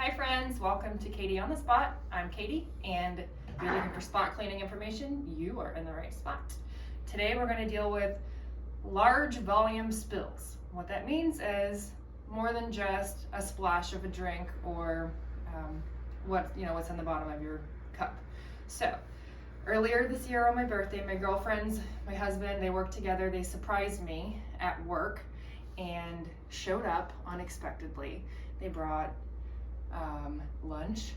Hi friends, welcome to Katie on the Spot. I'm Katie, and if you're looking for spot cleaning information, you are in the right spot. Today we're going to deal with large volume spills. What that means is more than just a splash of a drink or what's in the bottom of your cup. So earlier this year on my birthday, my girlfriends, my husband, they worked together. They surprised me at work and showed up unexpectedly. They brought lunch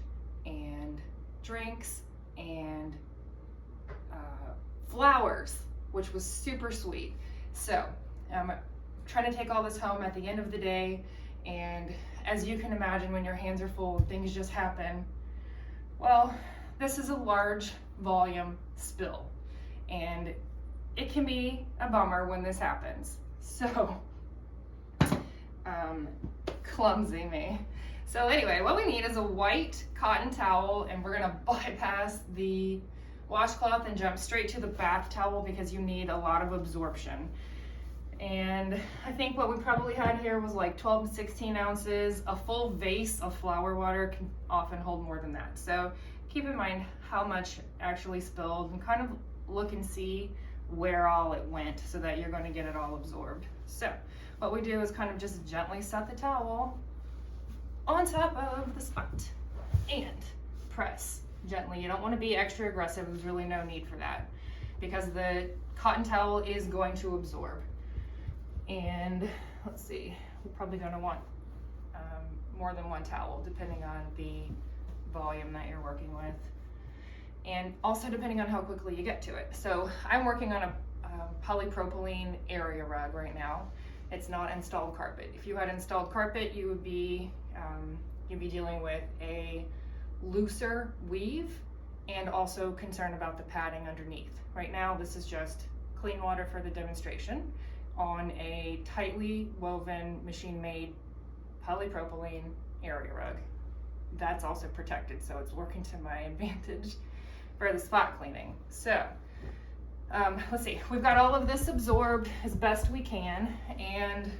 and drinks and flowers, which was super sweet. So I'm trying to take all this home at the end of the day, and as you can imagine, when your hands are full, things just happen. Well, this is a large volume spill, and it can be a bummer when this happens. So clumsy me. So anyway, what we need is a white cotton towel, and we're gonna bypass the washcloth and jump straight to the bath towel because you need a lot of absorption. And I think what we probably had here was like 12 to 16 ounces. A full vase of flower water can often hold more than that. So keep in mind how much actually spilled and kind of look and see where all it went so that you're going to get it all absorbed. So what we do is kind of just gently set the towel on top of the spot and press gently. You don't want to be extra aggressive. There's really no need for that because the cotton towel is going to absorb. And let's see, we're probably going to want more than one towel depending on the volume that you're working with, and also depending on how quickly you get to it. So I'm working on a polypropylene area rug right now. It's not installed carpet. If you had installed carpet, you would be you'd be dealing with a looser weave and also concerned about the padding underneath. Right now, this is just clean water for the demonstration on a tightly woven, machine-made polypropylene area rug. That's also protected, so it's working to my advantage for the spot cleaning. So let's see, we've got all of this absorbed as best we can, and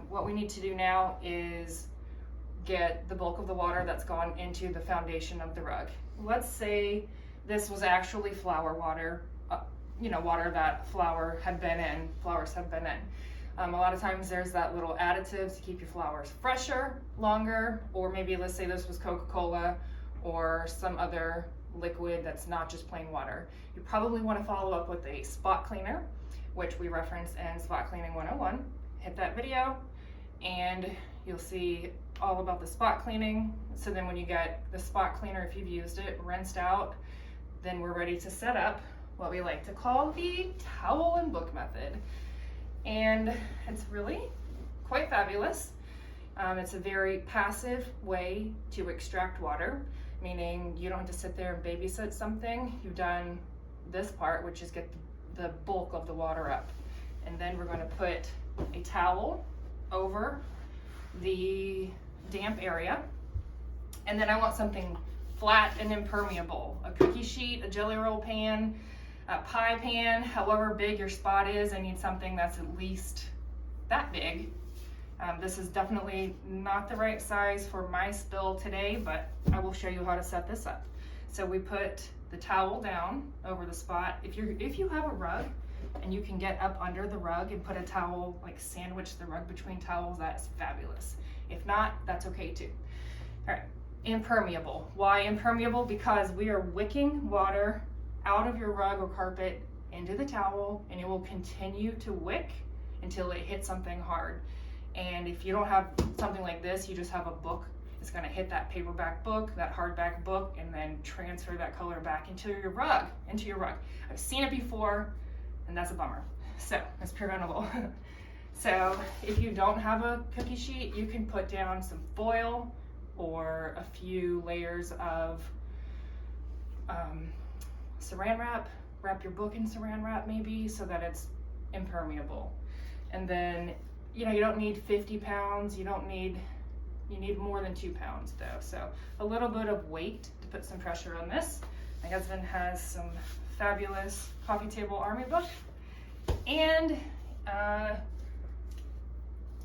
what we need to do now is get the bulk of the water that's gone into the foundation of the rug. Let's say this was actually flower water, water that flowers have been in. A lot of times there's that little additive to keep your flowers fresher, longer, or maybe let's say this was Coca-Cola or some other liquid that's not just plain water. You probably want to follow up with a spot cleaner, which we reference in Spot Cleaning 101. Hit that video and you'll see all about the spot cleaning. So then when you get the spot cleaner, if you've used it, rinsed out, then we're ready to set up what we like to call the towel and book method. And it's really quite fabulous. It's a very passive way to extract water, meaning you don't have to sit there and babysit something. You've done this part, which is get the bulk of the water up. And then we're going to put a towel over the damp area. And then I want something flat and impermeable, a cookie sheet, a jelly roll pan, a pie pan, however big your spot is. I need something that's at least that big. This is definitely not the right size for my spill today, but I will show you how to set this up. So we put the towel down over the spot. If you have a rug and you can get up under the rug and put a towel, like sandwich the rug between towels, that's fabulous. If not, that's okay too. All right, impermeable. Why impermeable? Because we are wicking water out of your rug or carpet into the towel, and it will continue to wick until it hits something hard. And if you don't have something like this, you just have a book, it's gonna hit that paperback book, that hardback book, and then transfer that color back into your rug. I've seen it before, and that's a bummer. So it's preventable. So if you don't have a cookie sheet, you can put down some foil or a few layers of saran wrap. Wrap your book in saran wrap maybe so that it's impermeable. And then, you don't need 50 pounds. You need more than 2 pounds though. So a little bit of weight to put some pressure on this. My husband has some fabulous coffee table army book. And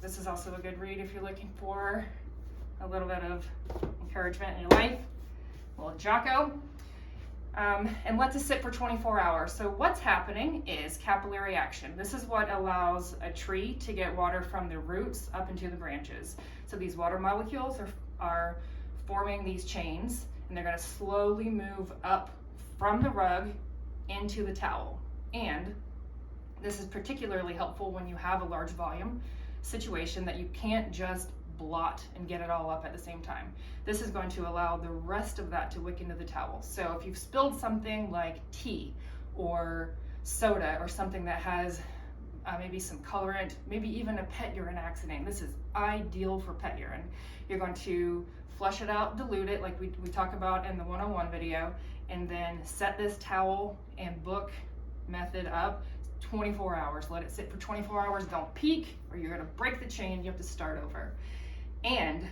this is also a good read if you're looking for a little bit of encouragement in your life, a little Jocko. And let this sit for 24 hours. So what's happening is capillary action. This is what allows a tree to get water from the roots up into the branches. So these water molecules are forming these chains, and they're going to slowly move up from the rug into the towel. And this is particularly helpful when you have a large volume situation that you can't just blot and get it all up at the same time. This is going to allow the rest of that to wick into the towel. So if you've spilled something like tea or soda or something that has maybe some colorant, maybe even a pet urine accident, this is ideal for pet urine. You're going to flush it out, dilute it like we talk about in the 101 video, and then set this towel and book method up 24 hours. Let it sit for 24 hours. Don't peek or you're going to break the chain. You have to start over. And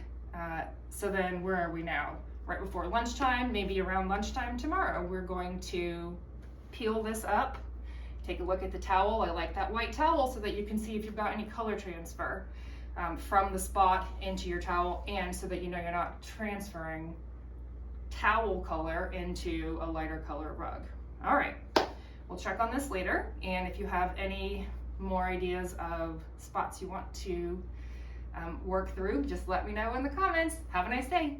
so then where are we now? Right before lunchtime, maybe around lunchtime tomorrow, we're going to peel this up, take a look at the towel. I like that white towel so that you can see if you've got any color transfer from the spot into your towel, and so that you know you're not transferring towel color into a lighter color rug. All right, we'll check on this later, and if you have any more ideas of spots you want to work through, just let me know in the comments. Have a nice day.